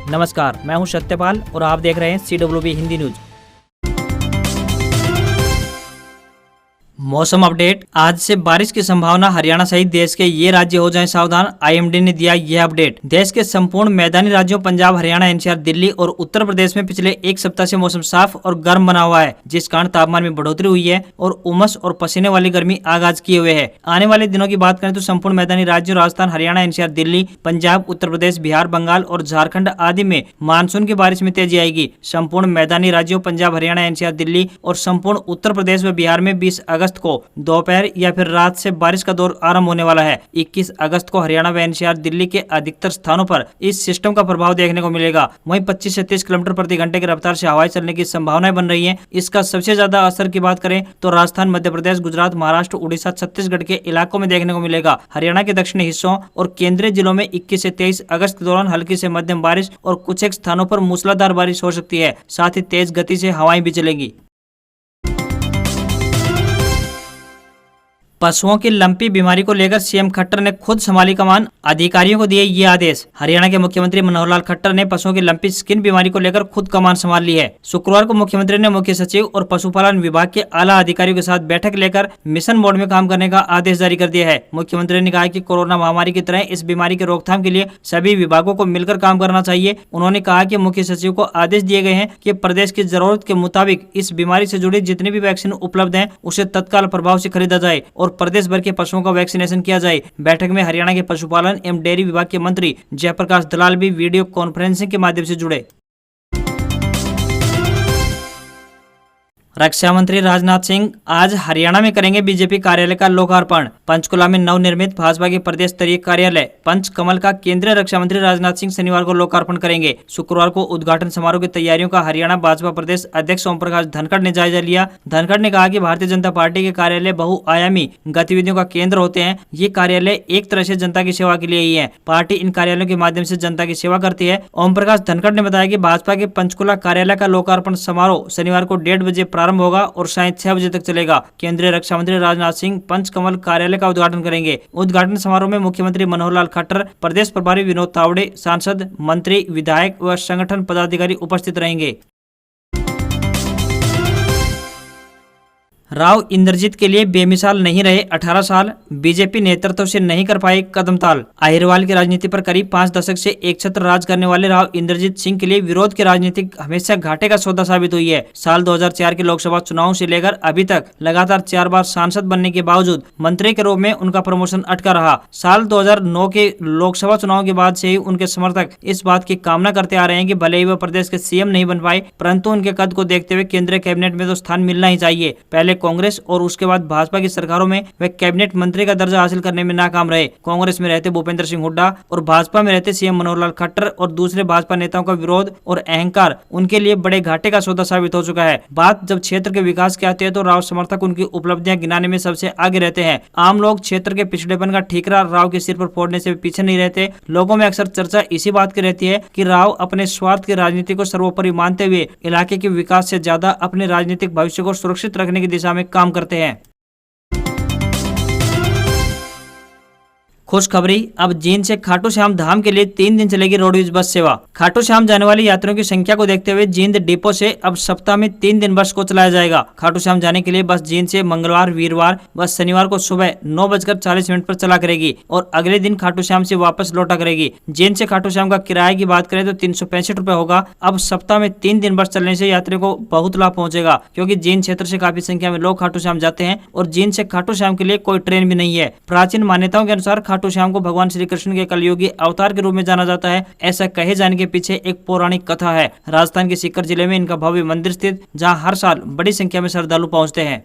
नमस्कार, मैं हूं सत्यपाल और आप देख रहे हैं CWB हिंदी न्यूज। मौसम अपडेट। आज से बारिश की संभावना। हरियाणा सहित देश के ये राज्य हो जाएं सावधान। IMD ने दिया यह अपडेट। देश के संपूर्ण मैदानी राज्यों पंजाब, हरियाणा, NCR, दिल्ली और उत्तर प्रदेश में पिछले एक सप्ताह से मौसम साफ और गर्म बना हुआ है, जिस कारण तापमान में बढ़ोतरी हुई है और उमस और पसीने वाली गर्मी आगाज किए हुए है। आने वाले दिनों की बात करें तो संपूर्ण मैदानी राज्यों राजस्थान, हरियाणा, NCR, दिल्ली, पंजाब, उत्तर प्रदेश, बिहार, बंगाल और झारखंड आदि में मानसून की बारिश में तेजी आएगी। संपूर्ण मैदानी राज्यों पंजाब, हरियाणा, NCR, दिल्ली और संपूर्ण उत्तर प्रदेश व बिहार में 20 अगस्त को दोपहर या फिर रात से बारिश का दौर आरंभ होने वाला है। 21 अगस्त को हरियाणा व NCR, दिल्ली के अधिकतर स्थानों पर इस सिस्टम का प्रभाव देखने को मिलेगा। वहीं 25 से 30 किलोमीटर प्रति घंटे की रफ्तार से हवाएं चलने की संभावनाएं बन रही हैं। इसका सबसे ज्यादा असर की बात करें तो राजस्थान, मध्य प्रदेश, गुजरात, महाराष्ट्र, उड़ीसा, छत्तीसगढ़ के इलाकों में देखने को मिलेगा। हरियाणा के दक्षिणी हिस्सों और केंद्रीय जिलों में 21 से 23 अगस्त के दौरान हल्की से मध्यम बारिश और कुछ एक स्थानों पर मूसलाधार बारिश हो सकती है। साथ ही तेज गति से हवाएं भी चलेंगी। पशुओं की लंपी बीमारी को लेकर CM खट्टर ने खुद संभाली कमान, अधिकारियों को दिए ये आदेश। हरियाणा के मुख्यमंत्री मनोहर लाल खट्टर ने पशुओं की लंपी स्किन बीमारी को लेकर खुद कमान संभाल ली है। शुक्रवार को मुख्यमंत्री ने मुख्य सचिव और पशुपालन विभाग के आला अधिकारियों के साथ बैठक लेकर मिशन मोड में काम करने का आदेश जारी कर दिया है। मुख्यमंत्री ने कहा कि कोरोना महामारी की तरह इस बीमारी की रोकथाम के लिए सभी विभागों को मिलकर काम करना चाहिए। उन्होंने कहा कि मुख्य सचिव को आदेश दिए गए हैं कि प्रदेश की जरूरत के मुताबिक इस बीमारी से जुड़ी जितनी भी वैक्सीन उपलब्ध है उसे तत्काल प्रभाव से खरीदा जाए और प्रदेश भर के पशुओं का वैक्सीनेशन किया जाए। बैठक में हरियाणा के पशुपालन एवं डेयरी विभाग के मंत्री जयप्रकाश दलाल भी वीडियो कॉन्फ्रेंसिंग के माध्यम से जुड़े। रक्षा मंत्री राजनाथ सिंह आज हरियाणा में करेंगे बीजेपी कार्यालय का लोकार्पण। पंचकुला में नवनिर्मित भाजपा के प्रदेश स्तरीय कार्यालय पंचकमल का केंद्रीय रक्षा मंत्री राजनाथ सिंह शनिवार को लोकार्पण करेंगे। शुक्रवार को उद्घाटन समारोह की तैयारियों का हरियाणा भाजपा प्रदेश अध्यक्ष ओम प्रकाश धनखड़ ने जायजा लिया। धनखड़ ने कहा कि भारतीय जनता पार्टी के कार्यालय बहुआयामी गतिविधियों का केंद्र होते हैं। ये कार्यालय एक तरह से जनता की सेवा के लिए ही है। पार्टी इन कार्यालयों के माध्यम से जनता की सेवा करती है। ओम प्रकाश धनखड़ ने बताया कि भाजपा के पंचकुला कार्यालय का लोकार्पण समारोह शनिवार को 1:30 बजे प्रारंभ होगा और शायद 6 बजे तक चलेगा। केंद्रीय रक्षा मंत्री राजनाथ सिंह पंचकमल कार्यालय का उद्घाटन करेंगे। उद्घाटन समारोह में मुख्यमंत्री मनोहर लाल खट्टर, प्रदेश प्रभारी विनोद तावड़े, सांसद, मंत्री, विधायक व संगठन पदाधिकारी उपस्थित रहेंगे। राव इंद्रजीत के लिए बेमिसाल नहीं रहे 18 साल, बीजेपी नेतृत्व से नहीं कर पाए कदम ताल। अहिरवाल की राजनीति पर करीब 5 दशक से एक छत्र राज करने वाले राव इंद्रजीत सिंह के लिए विरोध की राजनीति हमेशा घाटे का सौदा साबित हुई है। साल 2004 के लोकसभा चुनाव से लेकर अभी तक लगातार 4 बार सांसद बनने के बावजूद मंत्री के रूप में उनका प्रमोशन अटका रहा। साल 2009 के लोकसभा चुनाव के बाद से ही उनके समर्थक इस बात की कामना करते आ रहे हैं कि भले ही वह प्रदेश के CM नहीं बन पाए, परंतु उनके कद को देखते हुए केंद्रीय कैबिनेट में तो स्थान मिलना ही चाहिए। पहले कांग्रेस और उसके बाद भाजपा की सरकारों में वे कैबिनेट मंत्री का दर्जा हासिल करने में नाकाम रहे। कांग्रेस में रहते भूपेंद्र सिंह हुड्डा और भाजपा में रहते CM मनोहर लाल खट्टर और दूसरे भाजपा नेताओं का विरोध और अहंकार उनके लिए बड़े घाटे का सौदा साबित हो चुका है। बात जब क्षेत्र के विकास की आती है तो राव समर्थक उनकी उपलब्धियां गिनाने में सबसे आगे रहते हैं। आम लोग क्षेत्र के पिछड़ेपन का ठीकरा राव के सिर पर फोड़ने से पीछे नहीं रहते। लोगों में अक्सर चर्चा इसी बात की रहती है कि राव अपने स्वार्थ की राजनीति को सर्वोपरि मानते हुए इलाके के विकास से ज्यादा अपने राजनीतिक भविष्य को सुरक्षित रखने की दिशा में काम करते हैं। खुशखबरी, अब जींद से खाटू श्याम धाम के लिए 3 दिन चलेगी रोडवेज बस सेवा। खाटू श्याम जाने वाली यात्रियों की संख्या को देखते हुए जींद डिपो से अब सप्ताह में 3 दिन बस को चलाया जाएगा। खाटू श्याम जाने के लिए बस जींद से मंगलवार, वीरवार व शनिवार को सुबह 9:40 पर चला करेगी और अगले दिन खाटू श्याम से वापस लौटा करेगी। जींद से खाटू श्याम का किराया की बात करें तो 365 रुपए होगा। अब सप्ताह में 3 दिन बस चलने से यात्रियों को बहुत लाभ पहुंचेगा, क्योंकि जींद क्षेत्र से काफी संख्या में लोग खाटू श्याम जाते हैं और जींद से खाटू श्याम के लिए कोई ट्रेन भी नहीं है। प्राचीन मान्यताओं के अनुसार खाटू श्याम को भगवान श्री कृष्ण के कलयुगी अवतार के रूप में जाना जाता है। ऐसा कहे जाने के पीछे एक पौराणिक कथा है। राजस्थान के सीकर जिले में इनका भव्य मंदिर स्थित, जहां हर साल बड़ी संख्या में श्रद्धालु पहुंचते हैं।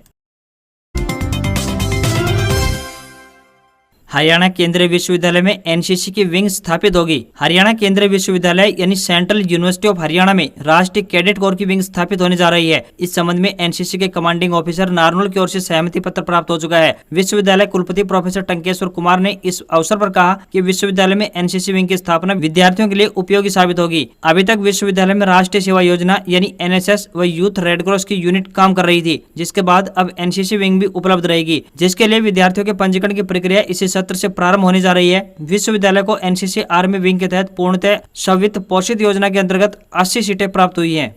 हरियाणा केंद्रीय विश्वविद्यालय में NCC की विंग स्थापित होगी। हरियाणा केंद्रीय विश्वविद्यालय यानी सेंट्रल यूनिवर्सिटी ऑफ हरियाणा में राष्ट्रीय कैडेट कोर की विंग स्थापित होने जा रही है। इस संबंध में NCC के कमांडिंग ऑफिसर नारनौल की ओर से सहमति पत्र प्राप्त हो चुका है। विश्वविद्यालय कुलपति प्रोफेसर टंकेश्वर कुमार ने इस अवसर पर कहा कि विश्वविद्यालय में NCC विंग की स्थापना विद्यार्थियों के लिए उपयोगी साबित होगी। अभी तक विश्वविद्यालय में राष्ट्रीय सेवा योजना यानी NSS व यूथ रेड क्रॉस की यूनिट काम कर रही थी, जिसके बाद अब NCC विंग भी उपलब्ध रहेगी, जिसके लिए विद्यार्थियों के पंजीकरण की प्रक्रिया इसी सत्र से प्रारंभ होने जा रही है। विश्वविद्यालय को एनसीसी आर्मी विंग के तहत पूर्णतः स्वीकृत पोषित योजना के अंतर्गत 80 सीटें प्राप्त हुई हैं।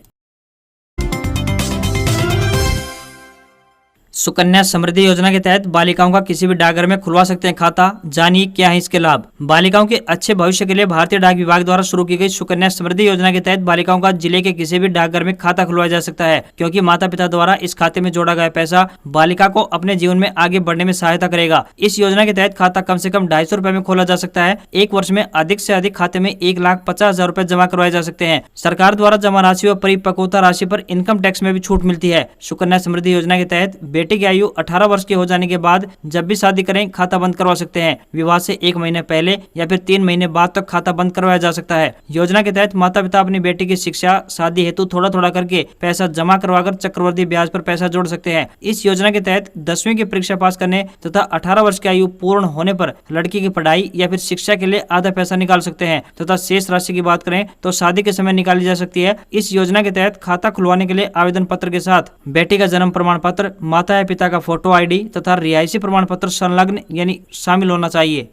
सुकन्या समृद्धि योजना के तहत बालिकाओं का किसी भी डाकघर में खुलवा सकते हैं खाता। जानिए क्या है इसके लाभ। बालिकाओं के अच्छे भविष्य के लिए भारतीय डाक विभाग द्वारा शुरू की गई सुकन्या समृद्धि योजना के तहत बालिकाओं का जिले के किसी भी डाकघर में खाता खुलवाया जा सकता है, क्योंकि माता पिता द्वारा इस खाते में जोड़ा गया पैसा बालिका को अपने जीवन में आगे बढ़ने में सहायता करेगा। इस योजना के तहत खाता कम से कम 250 रुपए में खोला जा सकता है। एक वर्ष में अधिक से अधिक खाते में 1,50,000 रुपए जमा करवाए जा सकते हैं। सरकार द्वारा जमा राशि व परिपक्वता राशि पर इनकम टैक्स में भी छूट मिलती है। सुकन्या समृद्धि योजना के तहत बेटी की आयु 18 वर्ष की हो जाने के बाद जब भी शादी करें खाता बंद करवा सकते हैं। विवाह से 1 महीने पहले या फिर 3 महीने बाद तक खाता बंद करवाया जा सकता है। योजना के तहत माता पिता अपनी बेटी की शिक्षा शादी हेतु थोड़ा थोड़ा करके पैसा जमा करवाकर चक्रवृद्धि ब्याज पर पैसा जोड़ सकते हैं। इस योजना के तहत 10वीं की परीक्षा पास करने तथा 18 वर्ष की आयु पूर्ण होने पर लड़की की पढ़ाई या फिर शिक्षा के लिए आधा पैसा निकाल सकते हैं तथा शेष राशि की बात करें तो शादी के समय निकाली जा सकती है। इस योजना के तहत खाता खुलवाने के लिए आवेदन पत्र के साथ बेटी का जन्म प्रमाण पत्र, माता या पिता का फोटो आईडी तथा रिहायशी प्रमाण पत्र संलग्न यानी शामिल होना चाहिए।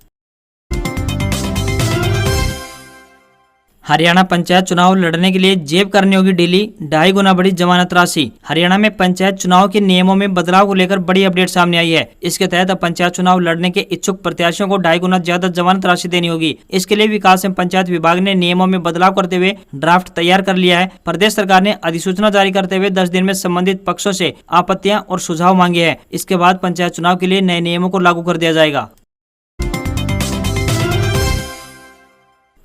हरियाणा पंचायत चुनाव लड़ने के लिए जेब करनी होगी ढीली, 2.5 गुना बढ़ी जमानत राशि। हरियाणा में पंचायत चुनाव के नियमों में बदलाव को लेकर बड़ी अपडेट सामने आई है। इसके तहत अब पंचायत चुनाव लड़ने के इच्छुक प्रत्याशियों को 2.5 गुना ज्यादा जमानत राशि देनी होगी। इसके लिए विकास एवं पंचायत विभाग ने नियमों में बदलाव करते हुए ड्राफ्ट तैयार कर लिया है। प्रदेश सरकार ने अधिसूचना जारी करते हुए 10 दिन में संबंधित पक्षों से आपत्तियां और सुझाव मांगे हैं। इसके बाद पंचायत चुनाव के लिए नए नियमों को लागू कर दिया जाएगा।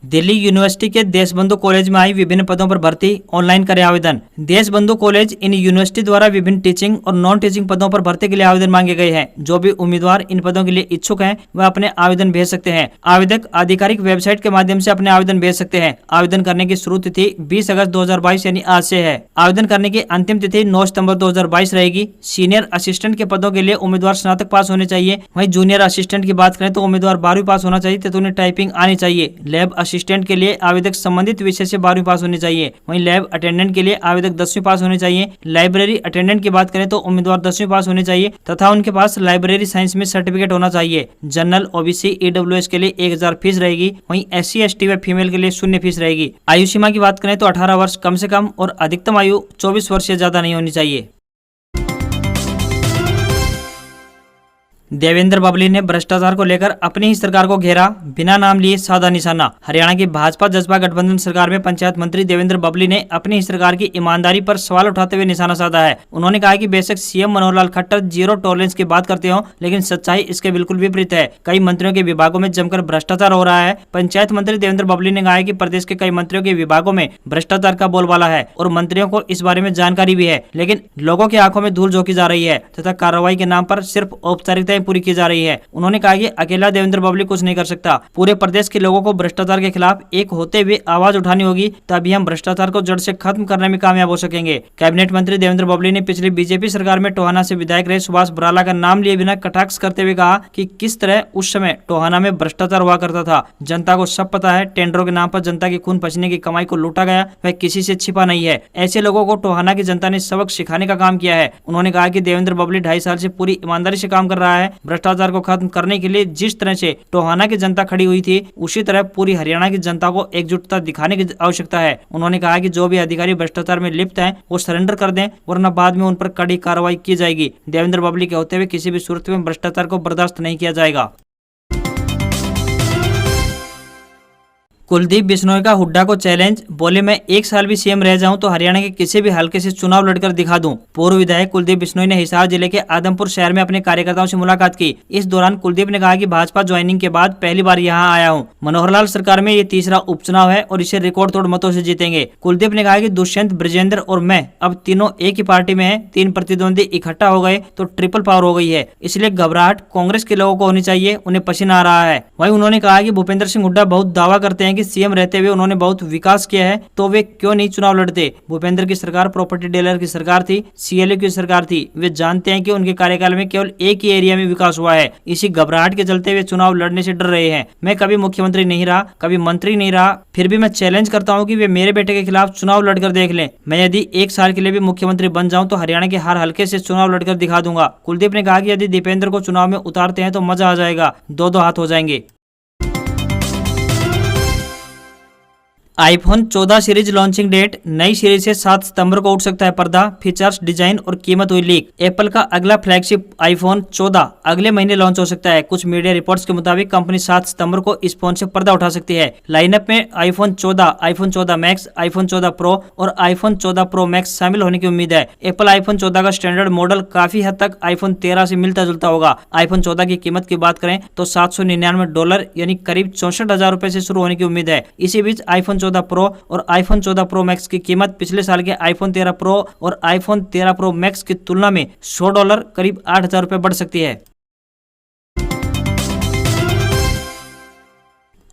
दिल्ली यूनिवर्सिटी के देशबंधु कॉलेज में आई विभिन्न पदों पर भर्ती, ऑनलाइन करें आवेदन। देशबंधु कॉलेज इन यूनिवर्सिटी द्वारा विभिन्न टीचिंग और नॉन टीचिंग पदों पर भर्ती के लिए आवेदन मांगे गए हैं। जो भी उम्मीदवार इन पदों के लिए इच्छुक हैं वह अपने आवेदन भेज सकते हैं। आवेदक आधिकारिक वेबसाइट के माध्यम से अपने आवेदन भेज सकते हैं। आवेदन करने की शुरू तिथि 20 अगस्त 2022 यानी आज से है। आवेदन करने की अंतिम तिथि 9 सितंबर 2022 रहेगी। सीनियर असिस्टेंट के पदों के लिए उम्मीदवार स्नातक पास होने चाहिए। वहीं जूनियर असिस्टेंट की बात करें तो उम्मीदवार 12वीं पास होना चाहिए तथा उन्हें टाइपिंग आनी चाहिए। लैब असिस्टेंट के लिए आवेदक संबंधित विषय से 12वीं पास होनी चाहिए। वहीं लैब अटेंडेंट के लिए आवेदक 10वीं पास होनी चाहिए। लाइब्रेरी अटेंडेंट की बात करें तो उम्मीदवार 10वीं पास होनी चाहिए तथा उनके पास लाइब्रेरी साइंस में सर्टिफिकेट होना चाहिए। जनरल, ओबीसी, ईडब्ल्यूएस के लिए 1000 फीस रहेगी। वहीं SC, ST व फीमेल के लिए 0 फीस रहेगी। आयु सीमा की बात करें तो 18 वर्ष कम से कम और अधिकतम आयु 24 वर्ष से ज्यादा नहीं होनी चाहिए। देवेंद्र बबली ने भ्रष्टाचार को लेकर अपनी ही सरकार को घेरा, बिना नाम लिए साधा निशाना। हरियाणा की भाजपा जसपा गठबंधन सरकार में पंचायत मंत्री देवेंद्र बबली ने अपनी ही सरकार की ईमानदारी पर सवाल उठाते हुए निशाना साधा है। उन्होंने कहा कि बेशक CM Manohar Lal Khattar zero tolerance की बात करते हो, लेकिन सच्चाई इसके बिल्कुल विपरीत है। कई मंत्रियों के विभागों में जमकर भ्रष्टाचार हो रहा है। पंचायत मंत्री देवेंद्र बबली ने कहा है कि प्रदेश के कई मंत्रियों के विभागों में भ्रष्टाचार का बोलबाला है और मंत्रियों को इस बारे में जानकारी भी है, लेकिन लोगों की आंखों में धूल झोंकी जा रही है तथा कार्रवाई के नाम पर सिर्फ औपचारिकताएं पूरी की जा रही है। उन्होंने कहा कि अकेला देवेंद्र बबली कुछ नहीं कर सकता। पूरे प्रदेश के लोगों को भ्रष्टाचार के खिलाफ एक होते हुए आवाज उठानी होगी, तभी हम भ्रष्टाचार को जड़ से खत्म करने में कामयाब हो सकेंगे। कैबिनेट मंत्री देवेंद्र बबली ने पिछली बीजेपी सरकार में टोहाना से विधायक रहे सुभाष बराला का नाम लिए बिना कटाक्ष करते हुए कहा कि किस तरह उस समय टोहाना में भ्रष्टाचार हुआ करता था। जनता को सब पता है। टेंडरों के नाम पर जनता की खून पसीने की कमाई को लूटा गया, वह किसी से छिपा नहीं है। ऐसे लोगों को टोहाना की जनता ने सबक सिखाने का काम किया है। उन्होंने कहा कि देवेंद्र बबली 2.5 साल से पूरी ईमानदारी से काम कर रहा है। भ्रष्टाचार को खत्म करने के लिए जिस तरह से टोहाना की जनता खड़ी हुई थी, उसी तरह पूरी हरियाणा की जनता को एकजुटता दिखाने की आवश्यकता है। उन्होंने कहा कि जो भी अधिकारी भ्रष्टाचार में लिप्त हैं वो सरेंडर कर दें, वरना बाद में उन पर कड़ी कार्रवाई की जाएगी। देवेंद्र बबली के होते हुए किसी भी सूरत में भ्रष्टाचार को बर्दाश्त नहीं किया जाएगा। कुलदीप बिश्नोई का हुड्डा को चैलेंज, बोले मैं 1 साल भी सीएम रह जाऊं तो हरियाणा के किसी भी हलके से चुनाव लड़कर दिखा दूं। पूर्व विधायक कुलदीप बिश्नोई ने हिसार जिले के आदमपुर शहर में अपने कार्यकर्ताओं से मुलाकात की। इस दौरान कुलदीप ने कहा कि भाजपा ज्वाइनिंग के बाद पहली बार यहां आया हूं। मनोहर लाल सरकार में ये तीसरा उपचुनाव है और इसे रिकॉर्ड तोड़ मतों से जीतेंगे। कुलदीप ने कहा कि दुष्यंत, ब्रजेंद्र और मैं अब तीनों एक ही पार्टी में है। 3 प्रतिद्वंदी इकट्ठा हो गए तो ट्रिपल पावर हो गई है, इसलिए घबराहट कांग्रेस के लोगों को होनी चाहिए, उन्हें पसीना आ रहा है। वहीं उन्होंने कहा कि भूपेंद्र सिंह हुड्डा बहुत दावा करते हैं कि सीएम रहते हुए उन्होंने बहुत विकास किया है, तो वे क्यों नहीं चुनाव लड़ते। भूपेंद्र की सरकार प्रॉपर्टी डीलर की सरकार थी, सीएलयू की सरकार थी। वे जानते हैं कि उनके कार्यकाल में केवल एक ही एरिया में विकास हुआ है। इसी घबराहट के चलते वे चुनाव लड़ने से डर रहे हैं। मैं कभी मुख्यमंत्री नहीं रहा, कभी मंत्री नहीं रहा, फिर भी मैं चैलेंज करता हूं कि वे मेरे बेटे के खिलाफ चुनाव लड़कर देख लें। मैं यदि 1 साल के लिए भी मुख्यमंत्री बन जाऊं तो हरियाणा के हर हल्के से चुनाव लड़कर दिखा दूंगा। कुलदीप ने कहा कि यदि दीपेंद्र को चुनाव में उतारते हैं तो मजा आ जाएगा, 2-2 हाथ हो जाएंगे। आईफोन 14 सीरीज लॉन्चिंग डेट, नई सीरीज से 7 सितंबर को उठ सकता है पर्दा। फीचर्स, डिजाइन और कीमत हुई लीक। एप्पल का अगला फ्लैगशिप आईफोन 14 अगले महीने लॉन्च हो सकता है। कुछ मीडिया रिपोर्ट्स के मुताबिक कंपनी 7 सितंबर को इस फोन से पर्दा उठा सकती है। लाइनअप में iPhone 14, iPhone 14 max, iPhone 14 pro और आईफोन 14 प्रो मैक्स शामिल होने की उम्मीद है। एप्पल आईफोन 14 का स्टैंडर्ड मॉडल काफी हद तक आईफोन 13 से मिलता जुलता होगा। आईफोन 14 की कीमत की बात करें तो $799 यानी करीब 64,000 रुपए से शुरू होने की उम्मीद है। इसी बीच आईफोन 14 प्रो और आईफोन 14 प्रो मैक्स की कीमत पिछले साल के आईफोन 13 प्रो और आईफोन 13 प्रो मैक्स की तुलना में $100 करीब 8,000 रुपए बढ़ सकती है।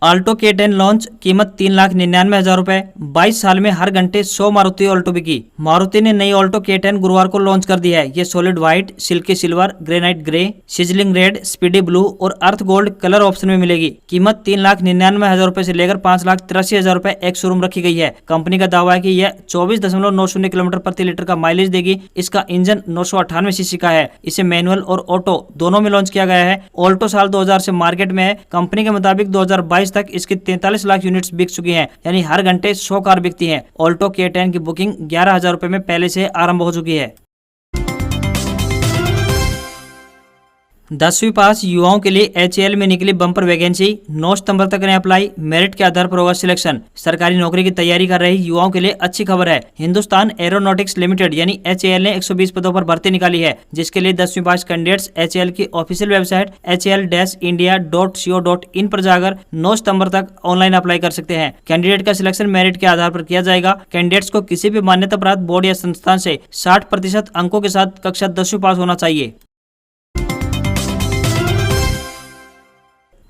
ऑल्टो K10 लॉन्च, कीमत 3,99,000 रुपए। 22 साल में हर घंटे 100 मारुति ऑल्टो बिकी। मारुति ने नई ऑल्टो K10 गुरुवार को लॉन्च कर दी है। ये solid white, silkie silver, granite grey, sizzling red, speedy blue और अर्थ गोल्ड कलर ऑप्शन में मिलेगी। कीमत 3,99,000 रुपए से लेकर 5,83,000 रुपए एक शोरूम रखी गई है। कंपनी का दावा है कि यह 24.90 किलोमीटर प्रति लीटर का माइलेज देगी। इसका इंजन 998 सीसी का है। इसे मैनुअल और ऑटो दोनों में लॉन्च किया गया है। ऑल्टो साल 2000 से मार्केट में है। कंपनी के मुताबिक 2022 तक इसकी 43 लाख यूनिट्स बिक चुकी हैं, यानी हर घंटे 100 कार बिकती हैं। ऑल्टो K10 की बुकिंग 11,000 रुपए में पहले से आरंभ हो चुकी है। 10वीं पास युवाओं के लिए HAL में निकली बम्पर वैकेंसी। 9 सितंबर तक करें अप्लाई, मेरिट के आधार पर होगा सिलेक्शन। सरकारी नौकरी की तैयारी कर रही युवाओं के लिए अच्छी खबर है। हिंदुस्तान एरोनॉटिक्स लिमिटेड यानी HAL ने 120 पदों पर भर्ती निकाली है, जिसके लिए 10वीं पास कैंडिडेट्स HAL की ऑफिशियल वेबसाइट HAL-India.co.in पर जाकर 9 सितंबर तक ऑनलाइन अप्लाई कर सकते हैं। कैंडिडेट का सिलेक्शन मेरिट के आधार पर किया जाएगा। कैंडिडेट्स को किसी भी मान्यता प्राप्त बोर्ड या संस्थान से 60% अंकों के साथ कक्षा 10वीं पास होना चाहिए।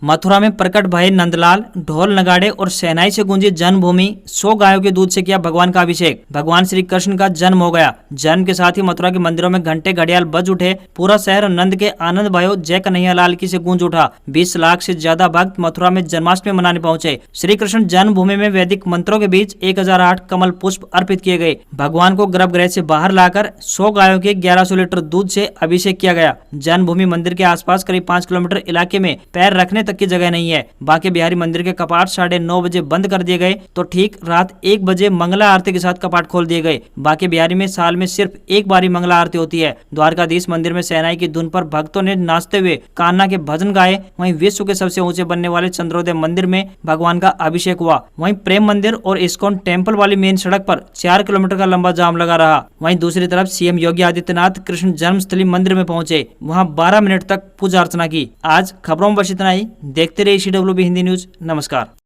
मथुरा में प्रकट भये नंदलाल, ढोल नगाड़े और शहनाई से गूंजी जन्मभूमि। 100 गायों के दूध से किया भगवान का अभिषेक। भगवान श्री कृष्ण का जन्म हो गया। जन्म के साथ ही मथुरा के मंदिरों में घंटे घड़ियाल बज उठे। पूरा शहर नंद के आनंद भयो जय कन्हैया लाल की से गूंज उठा। 20 लाख से ज्यादा भक्त मथुरा में जन्माष्टमी मनाने पहुंचे। श्री कृष्ण जन्मभूमि में वैदिक मंत्रों के बीच 1008 कमल पुष्प अर्पित किए गए। भगवान को गर्भगृह से बाहर लाकर 100 गायों के 1100 लीटर दूध से अभिषेक किया गया। जन्मभूमि मंदिर के आसपास करीब 5 किलोमीटर इलाके में पैर रखने तक की जगह नहीं है। बांके बिहारी मंदिर के कपाट 9:30 बजे बंद कर दिए गए तो ठीक रात 1 बजे मंगला आरती के साथ कपाट खोल दिए गए। बांके बिहारी में साल में सिर्फ एक बार ही मंगला आरती होती है। द्वारकाधीश मंदिर में शहनाई की धुन पर भक्तों ने नाचते हुए कान्हा के भजन गाए। वहीं विश्व के सबसे ऊंचे बनने वाले चंद्रोदय मंदिर में भगवान का अभिषेक हुआ। वहीं प्रेम मंदिर और इस्कॉन टेम्पल वाली मेन सड़क पर 4 किलोमीटर का लंबा जाम लगा रहा। वहीं दूसरी तरफ सीएम योगी आदित्यनाथ कृष्ण जन्मस्थली मंदिर में पहुंचे। वहां 12 मिनट तक पूजा अर्चना की। आज खबरों में बस इतना ही। देखते रहिए CWB हिंदी न्यूज। नमस्कार।